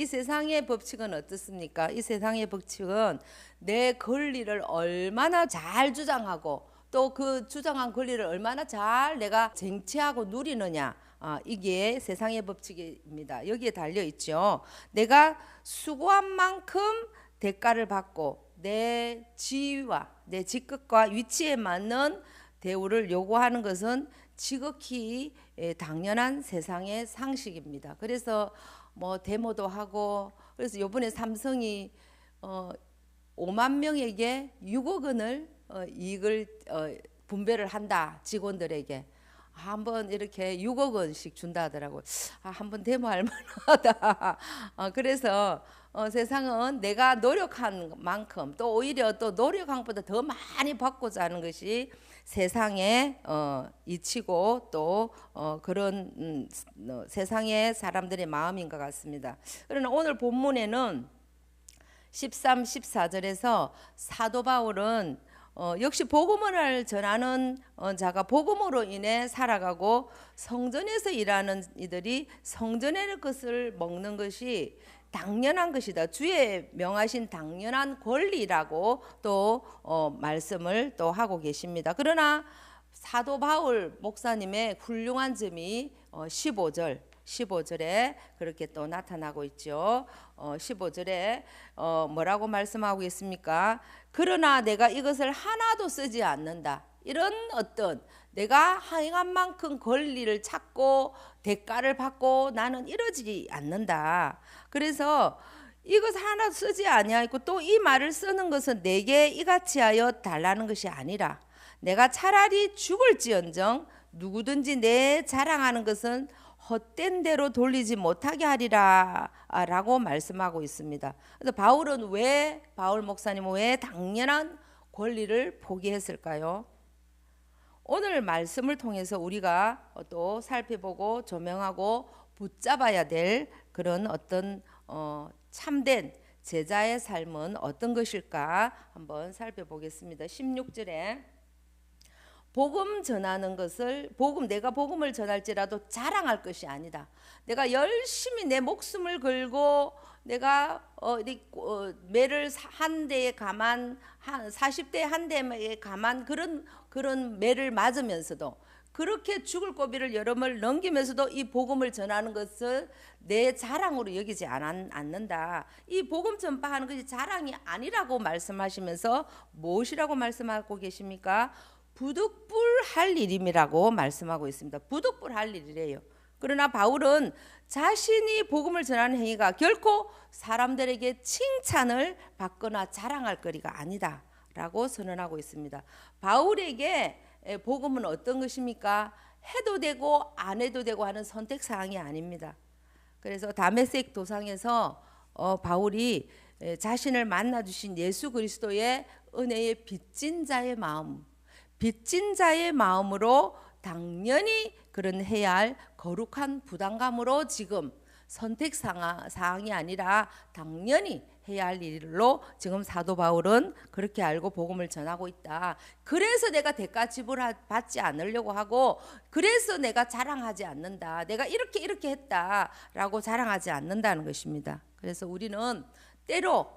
이 세상의 법칙은 어떻습니까? 이 세상의 법칙은 내 권리를 얼마나 잘 주장하고 또 그 주장한 권리를 얼마나 잘 내가 쟁취하고 누리느냐, 이게 세상의 법칙입니다. 여기에 달려 있죠. 내가 수고한 만큼 대가를 받고 내 지위와 내 직급과 위치에 맞는 대우를 요구하는 것은 지극히 당연한 세상의 상식입니다. 그래서 뭐 데모도 하고, 그래서 이번에 삼성이 5만 명에게 6억 원을 이익을 분배를 한다, 직원들에게. 한번 이렇게 6억 원씩 준다 하더라고요. 한번 데모할 만하다. 그래서 세상은 내가 노력한 만큼 또 오히려 또 노력한 것보다 더 많이 받고자 하는 것이 세상의 이치고 또 그런 세상의 사람들의 마음인 것 같습니다. 그러나 오늘 본문에는 13, 14절에서 사도 바울은 역시 복음을 전하는 자가 복음으로 인해 살아가고 성전에서 일하는 이들이 성전의 것을 먹는 것이 당연한 것이다. 주의 명하신 당연한 권리라고 또 말씀을 또 하고 계십니다. 그러나 사도 바울 목사님의 훌륭한 점이 15절에 그렇게 또 나타나고 있죠. 15절에 뭐라고 말씀하고 있습니까? 그러나 내가 이것을 하나도 쓰지 않는다. 이런 어떤 내가 행한 만큼 권리를 찾고 대가를 받고 나는 이러지 않는다. 그래서 이것 하나 쓰지 아니하고 또 이 말을 쓰는 것은 내게 이같이 하여 달라는 것이 아니라 내가 차라리 죽을지언정 누구든지 내 자랑하는 것은 헛된 대로 돌리지 못하게 하리라 라고 말씀하고 있습니다. 그래서 바울 목사님은 왜 당연한 권리를 포기했을까요? 오늘 말씀을 통해서 우리가 또 살펴보고 조명하고 붙잡아야 될 그런 어떤 참된 제자의 삶은 어떤 것일까 한번 살펴보겠습니다. 16절에 복음 전하는 것을 내가 복음을 전할지라도 자랑할 것이 아니다. 내가 열심히 내 목숨을 걸고 내가 매를 한 대에 감한 40대 한 대에 감한 그런 매를 맞으면서도 그렇게 죽을 고비를 여러 번 넘기면서도 이 복음을 전하는 것을 내 자랑으로 여기지 않는다. 이 복음 전파하는 것이 자랑이 아니라고 말씀하시면서 무엇이라고 말씀하고 계십니까? 부득불할 일임이라고 말씀하고 있습니다. 부득불할 일이래요. 그러나 바울은 자신이 복음을 전하는 행위가 결코 사람들에게 칭찬을 받거나 자랑할 거리가 아니다 라고 선언하고 있습니다. 바울에게 복음은 어떤 것입니까? 해도 되고 안 해도 되고 하는 선택사항이 아닙니다. 그래서 다메섹 도상에서 바울이 자신을 만나주신 예수 그리스도의 은혜의 빚진 자의 마음으로 당연히 그런 해야 할 거룩한 부담감으로 지금 선택사항이 아니라 당연히 해야 할 일로 지금 사도 바울은 그렇게 알고 복음을 전하고 있다. 그래서 내가 대가 지불받지 않으려고 하고 그래서 내가 자랑하지 않는다. 내가 이렇게 했다라고 자랑하지 않는다는 것입니다. 그래서 우리는 때로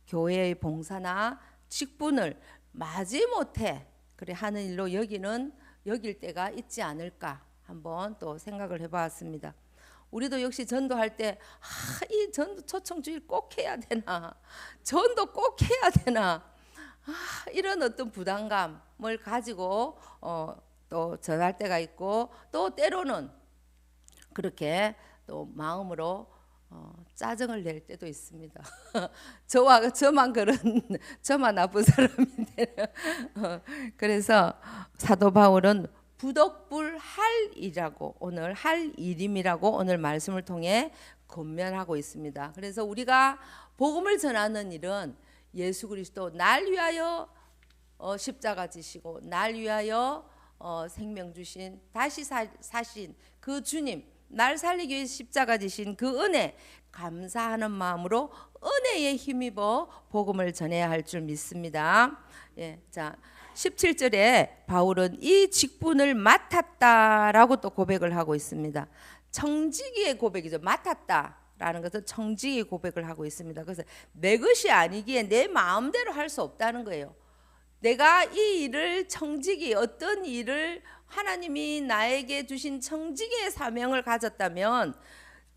교회의 봉사나 직분을 마지못해 그래 하는 일로 여길 때가 있지 않을까 한번 또 생각을 해봤습니다. 우리도 역시 전도할 때 이 전도 초청주일 꼭 해야 되나, 전도 꼭 해야 되나, 이런 어떤 부담감을 가지고 또 전할 때가 있고 또 때로는 그렇게 또 마음으로 짜증을 낼 때도 있습니다. 저만 나쁜 사람인데. 그래서 사도 바울은 부득불할 일이라고 오늘 할 일임이라고 오늘 말씀을 통해 권면하고 있습니다. 그래서 우리가 복음을 전하는 일은 예수 그리스도 날 위하여 십자가 지시고 날 위하여 생명 주신 다시 사신 그 주님, 날 살리기 위해 십자가 지신 그 은혜 감사하는 마음으로 은혜에 힘입어 복음을 전해야 할 줄 믿습니다. 자 17절에 바울은 이 직분을 맡았다라고 또 고백을 하고 있습니다. 청지기의 고백이죠. 맡았다. 라는 것을 청지기 고백을 하고 있습니다. 그래서 내 것이 아니기에 내 마음대로 할 수 없다는 거예요. 내가 이 일을 청지기, 어떤 일을 하나님이 나에게 주신 청지기의 사명을 가졌다면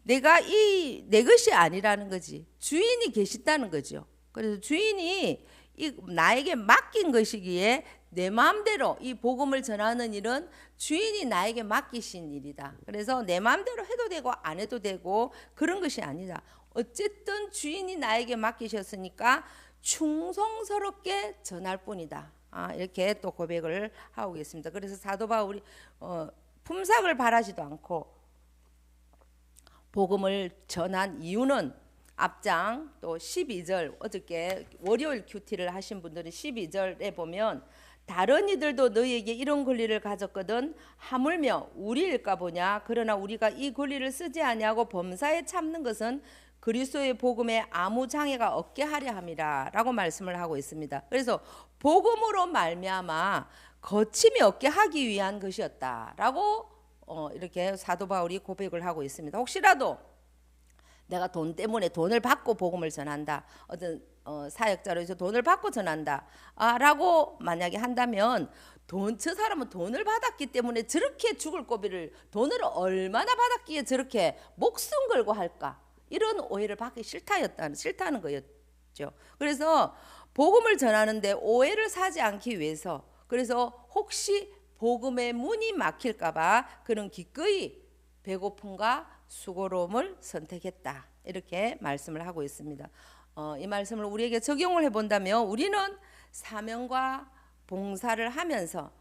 내가 내 것이 아니라는 거지. 주인이 계시다는 거죠. 그래서 주인이 나에게 맡긴 것이기에 내 마음대로 이 복음을 전하는 일은 주인이 나에게 맡기신 일이다. 그래서 내 마음대로 해도 되고 안 해도 되고 그런 것이 아니다. 어쨌든 주인이 나에게 맡기셨으니까 충성스럽게 전할 뿐이다. 이렇게 또 고백을 하고 있습니다. 그래서 사도 바울이 품삯을 바라지도 않고 복음을 전한 이유는 앞장 또 12절, 어저께 월요일 큐티를 하신 분들은 12절에 보면 다른 이들도 너희에게 이런 권리를 가졌거든 하물며 우리일까 보냐. 그러나 우리가 이 권리를 쓰지 아니하고 범사에 참는 것은 그리스도의 복음에 아무 장애가 없게 하려 함이라 라고 말씀을 하고 있습니다. 그래서 복음으로 말미암아 거침이 없게 하기 위한 것이었다라고 이렇게 사도 바울이 고백을 하고 있습니다. 혹시라도 내가 돈 때문에 돈을 받고 복음을 전한다, 어떤 사역자로 해서 돈을 받고 전한다 라고 만약에 한다면 저 사람은 돈을 받았기 때문에 저렇게 죽을 고비를, 돈을 얼마나 받았기에 저렇게 목숨 걸고 할까, 이런 오해를 받기 싫다는 거였죠. 그래서 복음을 전하는데 오해를 사지 않기 위해서, 그래서 혹시 복음의 문이 막힐까 봐 그는 기꺼이 배고픔과 수고로움을 선택했다, 이렇게 말씀을 하고 있습니다. 이 말씀을 우리에게 적용을 해본다면 우리는 사명과 봉사를 하면서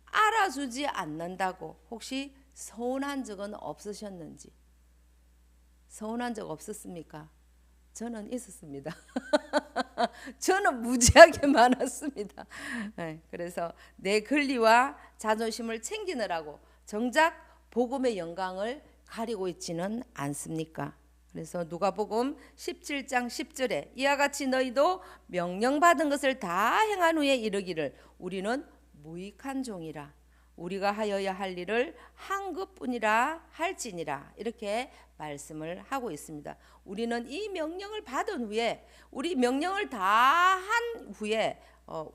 알아주지 않는다고 혹시 서운한 적은 없으셨는지? 서운한 적 없었습니까? 저는 있었습니다. 저는 무지하게 많았습니다. 그래서 내 권리와 자존심을 챙기느라고 정작 복음의 영광을 가리고 있지는 않습니까? 그래서 누가복음 17장 10절에 이와 같이 너희도 명령받은 것을 다 행한 후에 이르기를 우리는 무익한 종이라 우리가 하여야 할 일을 한 것뿐이라 할지니라, 이렇게 말씀을 하고 있습니다. 우리는 이 명령을 받은 후에, 우리 명령을 다 한 후에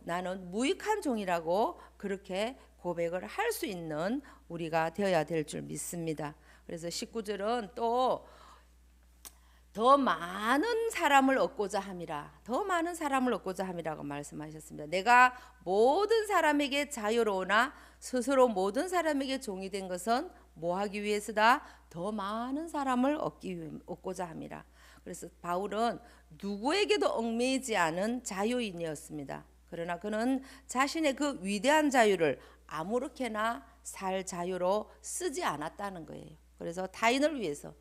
나는 무익한 종이라고 그렇게 고백을 할 수 있는 우리가 되어야 될 줄 믿습니다. 그래서 19절은 또 더 많은 사람을 얻고자 함이라, 더 많은 사람을 얻고자 함이라고 말씀하셨습니다. 내가 모든 사람에게 자유로우나 스스로 모든 사람에게 종이 된 것은 뭐 하기 위해서다? 더 많은 사람을 얻고자 함이라. 그래서 바울은 누구에게도 얽매이지 않은 자유인이었습니다. 그러나 그는 자신의 그 위대한 자유를 아무렇게나 살 자유로 쓰지 않았다는 거예요. 그래서 타인을 위해서,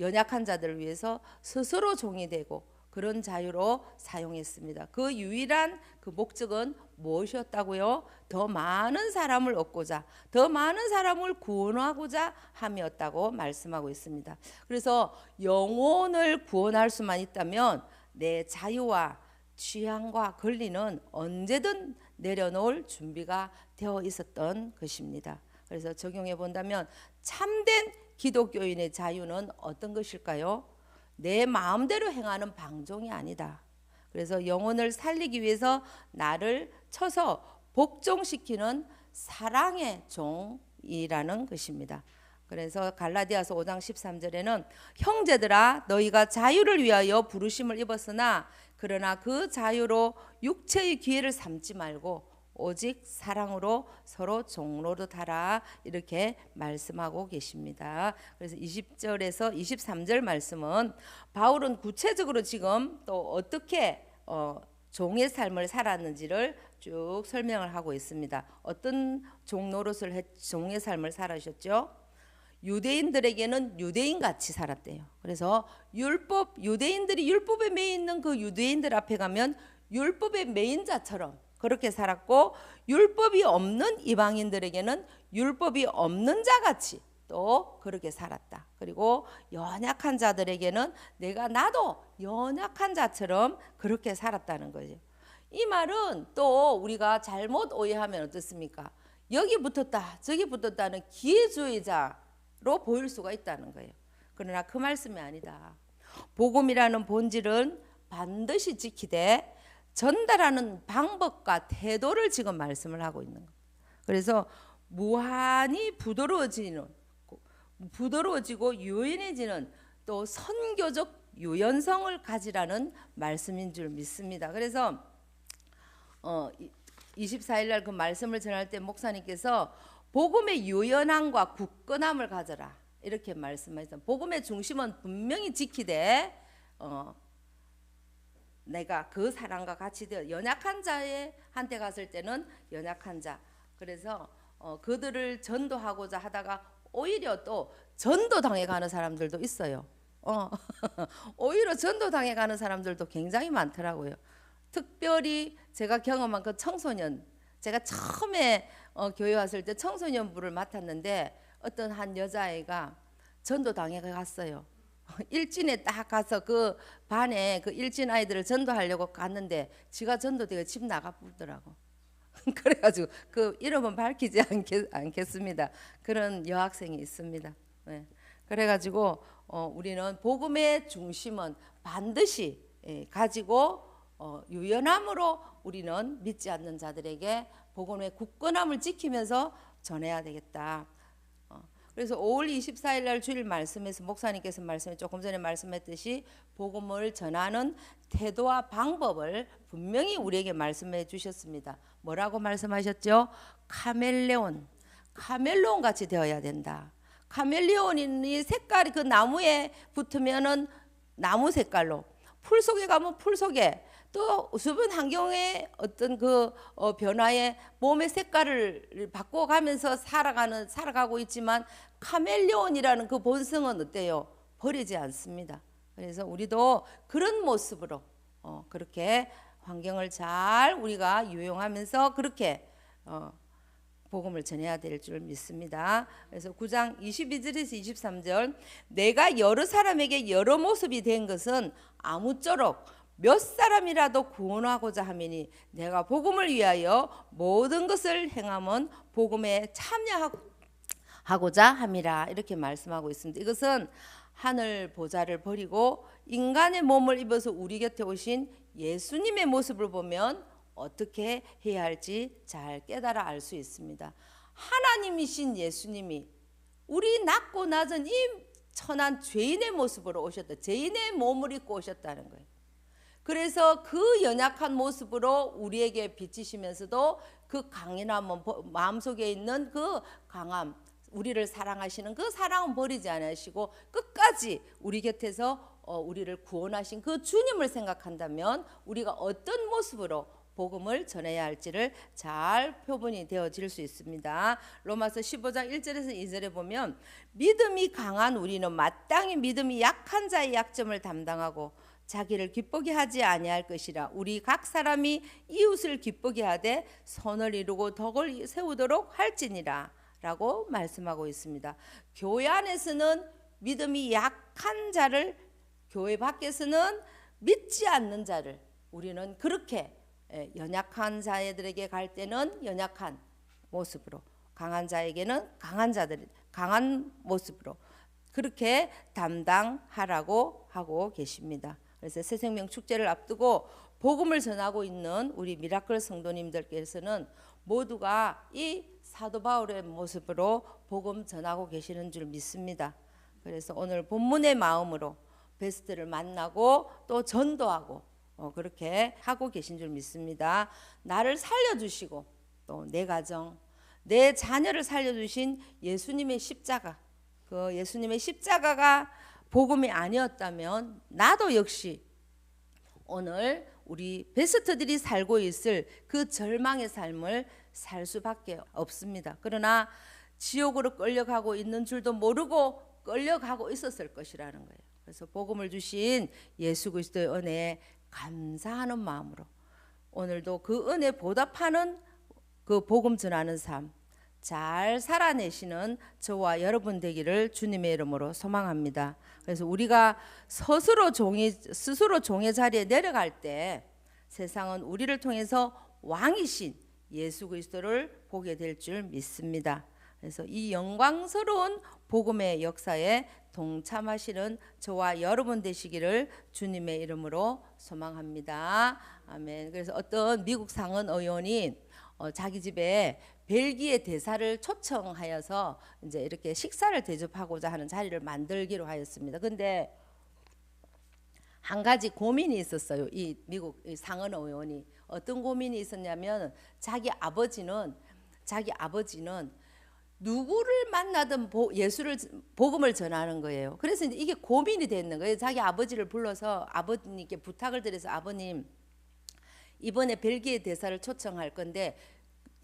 연약한 자들을 위해서 스스로 종이 되고 그런 자유로 사용했습니다. 그 유일한 그 목적은 무엇이었다고요? 더 많은 사람을 얻고자, 더 많은 사람을 구원하고자 함이었다고 말씀하고 있습니다. 그래서 영혼을 구원할 수만 있다면 내 자유와 취향과 권리는 언제든 내려놓을 준비가 되어 있었던 것입니다. 그래서 적용해 본다면 참된 기독교인의 자유는 어떤 것일까요? 내 마음대로 행하는 방종이 아니다. 그래서 영혼을 살리기 위해서 나를 쳐서 복종시키는 사랑의 종이라는 것입니다. 그래서 갈라디아서 5장 13절에는 형제들아 너희가 자유를 위하여 부르심을 입었으나 그러나 그 자유로 육체의 기회를 삼지 말고 오직 사랑으로 서로 종로릇 하라, 이렇게 말씀하고 계십니다. 그래서 20절에서 23절 말씀은 바울은 구체적으로 지금 또 어떻게 종의 삶을 살았는지를 쭉 설명을 하고 있습니다. 어떤 종노릇을 종의 삶을 살으셨죠? 유대인들에게는 유대인같이 살았대요. 그래서 유대인들이 율법에 매여 있는 그 유대인들 앞에 가면 율법의 매인자처럼 그렇게 살았고, 율법이 없는 이방인들에게는 율법이 없는 자같이 또 그렇게 살았다. 그리고 연약한 자들에게는 나도 연약한 자처럼 그렇게 살았다는 거죠. 이 말은 또 우리가 잘못 오해하면 어떻습니까? 여기 붙었다 저기 붙었다는 기회주의자로 보일 수가 있다는 거예요. 그러나 그 말씀이 아니다. 복음이라는 본질은 반드시 지키되 전달하는 방법과 태도를 지금 말씀을 하고 있는 거예요. 그래서 무한히 부드러워지고 유연해지는 또 선교적 유연성을 가지라는 말씀인 줄 믿습니다. 그래서 24일 날 그 말씀을 전할 때 목사님께서 복음의 유연함과 굳건함을 가져라 이렇게 말씀하셨어요. 복음의 중심은 분명히 지키되 내가 그 사람과 같이 되어 연약한 자의 한테 갔을 때는 연약한 자, 그래서 그들을 전도하고자 하다가 오히려 또 전도당해 가는 사람들도 있어요. 오히려 전도당해 가는 사람들도 굉장히 많더라고요. 특별히 제가 경험한 그 청소년, 제가 처음에 교회 왔을 때 청소년부를 맡았는데 어떤 한 여자애가 전도당해 갔어요. 일진에 딱 가서 그 반에 그 일진 아이들을 전도하려고 갔는데 지가 전도되어 집 나가 부르더라고. 그래가지고 그 이름은 밝히지 않겠습니다. 그런 여학생이 있습니다. 네. 그래가지고 우리는 복음의 중심은 반드시 가지고 유연함으로 우리는 믿지 않는 자들에게 복음의 굳건함을 지키면서 전해야 되겠다. 그래서 5월 24일 날 주일 말씀에서 목사님께서 조금 전에 말씀했듯이 복음을 전하는 태도와 방법을 분명히 우리에게 말씀해 주셨습니다. 뭐라고 말씀하셨죠? 카멜레온 같이 되어야 된다. 카멜레온이 색깔이 그 나무에 붙으면은 나무 색깔로, 풀 속에 가면 풀 속에, 또 주변 환경의 어떤 그 변화에 몸의 색깔을 바꿔가면서 살아가고 있지만 카멜레온이라는 그 본성은 어때요? 버리지 않습니다. 그래서 우리도 그런 모습으로 그렇게 환경을 잘 우리가 유용하면서 그렇게 복음을 전해야 될 줄 믿습니다. 그래서 9장 22절에서 23절, 내가 여러 사람에게 여러 모습이 된 것은 아무쪼록 몇 사람이라도 구원하고자 하미니 내가 복음을 위하여 모든 것을 행함은 복음에 참여하고자 함이라 이렇게 말씀하고 있습니다. 이것은 하늘 보좌를 버리고 인간의 몸을 입어서 우리 곁에 오신 예수님의 모습을 보면 어떻게 해야 할지 잘 깨달아 알 수 있습니다. 하나님이신 예수님이 우리 낮고 낮은 이 천한 죄인의 모습으로 오셨다. 죄인의 몸을 입고 오셨다는 거예요. 그래서 그 연약한 모습으로 우리에게 비치시면서도 그 강인함은 마음속에 있는 그 강함, 우리를 사랑하시는 그 사랑은 버리지 않으시고 끝까지 우리 곁에서 우리를 구원하신 그 주님을 생각한다면 우리가 어떤 모습으로 복음을 전해야 할지를 잘 표본이 되어질 수 있습니다. 로마서 15장 1절에서 2절에 보면 믿음이 강한 우리는 마땅히 믿음이 약한 자의 약점을 담당하고 자기를 기쁘게 하지 아니할 것이라. 우리 각 사람이 이웃을 기쁘게 하되 선을 이루고 덕을 세우도록 할지니라 라고 말씀하고 있습니다. 교회 안에서는 믿음이 약한 자를, 교회 밖에서는 믿지 않는 자를 우리는 그렇게 연약한 자들에게 갈 때는 연약한 모습으로, 강한 자에게는 강한 모습으로 그렇게 담당하라고 하고 계십니다. 그래서 새생명 축제를 앞두고 복음을 전하고 있는 우리 미라클 성도님들께서는 모두가 이 사도 바울의 모습으로 복음 전하고 계시는 줄 믿습니다. 그래서 오늘 본문의 마음으로 베스트를 만나고 또 전도하고 그렇게 하고 계신 줄 믿습니다. 나를 살려주시고 또 내 가정, 내 자녀를 살려주신 예수님의 십자가, 그 예수님의 십자가가 복음이 아니었다면 나도 역시 오늘 우리 베스트들이 살고 있을 그 절망의 삶을 살 수밖에 없습니다. 그러나 지옥으로 끌려가고 있는 줄도 모르고 끌려가고 있었을 것이라는 거예요. 그래서 복음을 주신 예수 그리스도의 은혜에 감사하는 마음으로 오늘도 그 은혜 보답하는 그 복음 전하는 삶 잘 살아내시는 저와 여러분 되기를 주님의 이름으로 소망합니다. 그래서 우리가 스스로 종의 자리에 내려갈 때 세상은 우리를 통해서 왕이신 예수 그리스도를 보게 될 줄 믿습니다. 그래서 이 영광스러운 복음의 역사에 동참하시는 저와 여러분 되시기를 주님의 이름으로 소망합니다. 아멘. 그래서 어떤 미국 상원 의원이 자기 집에 벨기에 대사를 초청하여서 이제 이렇게 식사를 대접하고자 하는 자리를 만들기로 하였습니다. 근데 한 가지 고민이 있었어요. 이 미국 상원 의원이 어떤 고민이 있었냐면 자기 아버지는 누구를 만나든 예수를 복음을 전하는 거예요. 그래서 이제 이게 고민이 됐는 거예요. 자기 아버지를 불러서 아버님께 부탁을 드려서 아버님 이번에 벨기에 대사를 초청할 건데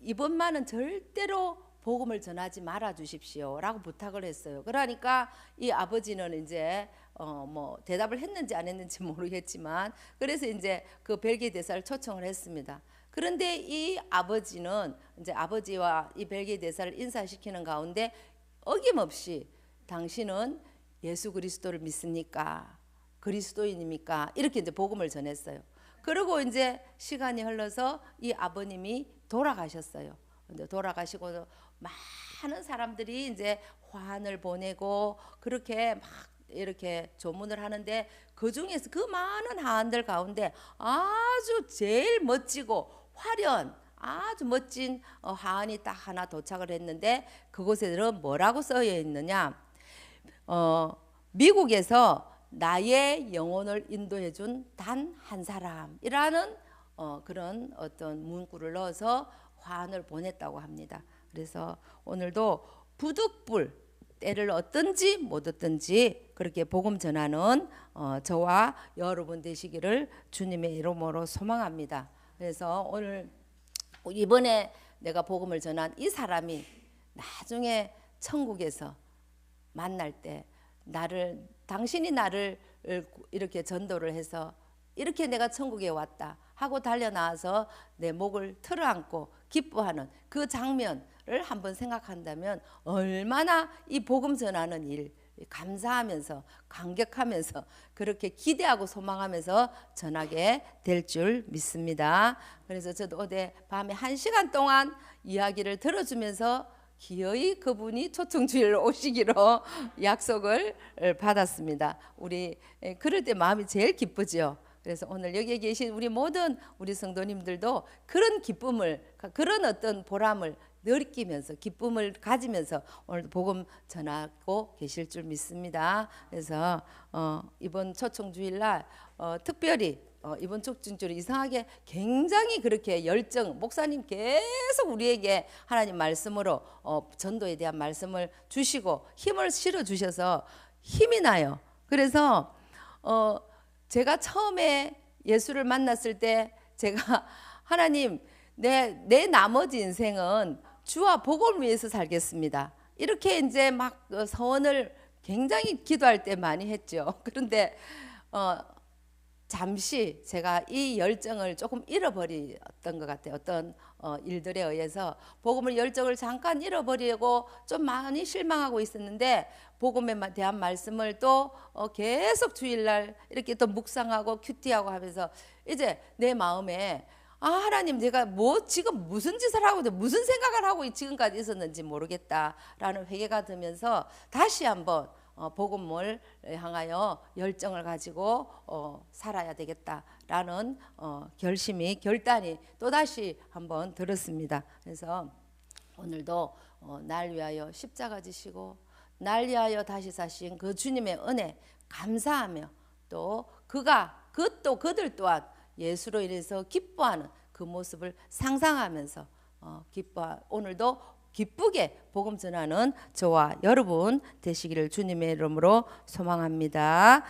이번만은 절대로 복음을 전하지 말아 주십시오라고 부탁을 했어요. 그러니까 이 아버지는 이제 뭐 대답을 했는지 안 했는지 모르겠지만 그래서 이제 그 벨기에 대사를 초청을 했습니다. 그런데 이 아버지는 이제 아버지와 이 벨기에 대사를 인사시키는 가운데 어김없이 당신은 예수 그리스도를 믿습니까? 그리스도인입니까? 이렇게 이제 복음을 전했어요. 그리고 이제 시간이 흘러서 이 아버님이 돌아가셨어요. 근데 돌아가시고 많은 사람들이 이제 화환을 보내고 그렇게 막 이렇게 조문을 하는데 그 중에서 그 많은 하안들 가운데 아주 제일 멋지고 화려한 아주 멋진 하안이 딱 하나 도착을 했는데 그곳에는 뭐라고 쓰여 있느냐? 미국에서 나의 영혼을 인도해 준 단 한 사람이라는 그런 어떤 문구를 넣어서 화환을 보냈다고 합니다. 그래서 오늘도 부득불 때를 얻든지 못 얻든지 그렇게 복음 전하는 저와 여러분 되시기를 주님의 이름으로 소망합니다. 그래서 오늘 이번에 내가 복음을 전한 이 사람이 나중에 천국에서 만날 때 당신이 나를 이렇게 전도를 해서 이렇게 내가 천국에 왔다 하고 달려나와서 내 목을 틀어안고 기뻐하는 그 장면을 한번 생각한다면 얼마나 이 복음 전하는 일 감사하면서 감격하면서 그렇게 기대하고 소망하면서 전하게 될 줄 믿습니다. 그래서 저도 어제 밤에 1시간 동안 이야기를 들어주면서 기어이 그분이 초청주일로 오시기로 약속을 받았습니다. 우리 그럴 때 마음이 제일 기쁘죠. 그래서 오늘 여기에 계신 우리 모든 우리 성도님들도 그런 기쁨을 그런 어떤 보람을 느끼면서 기쁨을 가지면서 오늘도 복음 전하고 계실 줄 믿습니다. 그래서 이번 초청주일날 특별히 이번 초청주일 이상하게 굉장히 그렇게 열정 목사님 계속 우리에게 하나님 말씀으로 전도에 대한 말씀을 주시고 힘을 실어 주셔서 힘이 나요. 그래서 제가 처음에 예수를 만났을 때 제가 하나님 내 나머지 인생은 주와 복음을 위해서 살겠습니다. 이렇게 이제 막 서원을 굉장히 기도할 때 많이 했죠. 그런데 잠시 제가 이 열정을 조금 잃어버렸던 것 같아요. 어떤 일들에 의해서 복음을 열정을 잠깐 잃어버리고 좀 많이 실망하고 있었는데 복음에 대한 말씀을 또 계속 주일날 이렇게 또 묵상하고 큐티하고 하면서 이제 내 마음에 하나님 제가 지금 무슨 짓을 하고 무슨 생각을 하고 지금까지 있었는지 모르겠다라는 회개가 들면서 다시 한번 복음을 향하여 열정을 가지고 살아야 되겠다라는 결단이 또다시 한번 들었습니다. 그래서 오늘도 날 위하여 십자가 지시고 날 위하여 다시 사신 그 주님의 은혜 감사하며 또 그들 또한 예수로 인해서 기뻐하는 그 모습을 상상하면서 오늘도 기쁘게 복음 전하는 저와 여러분 되시기를 주님의 이름으로 소망합니다.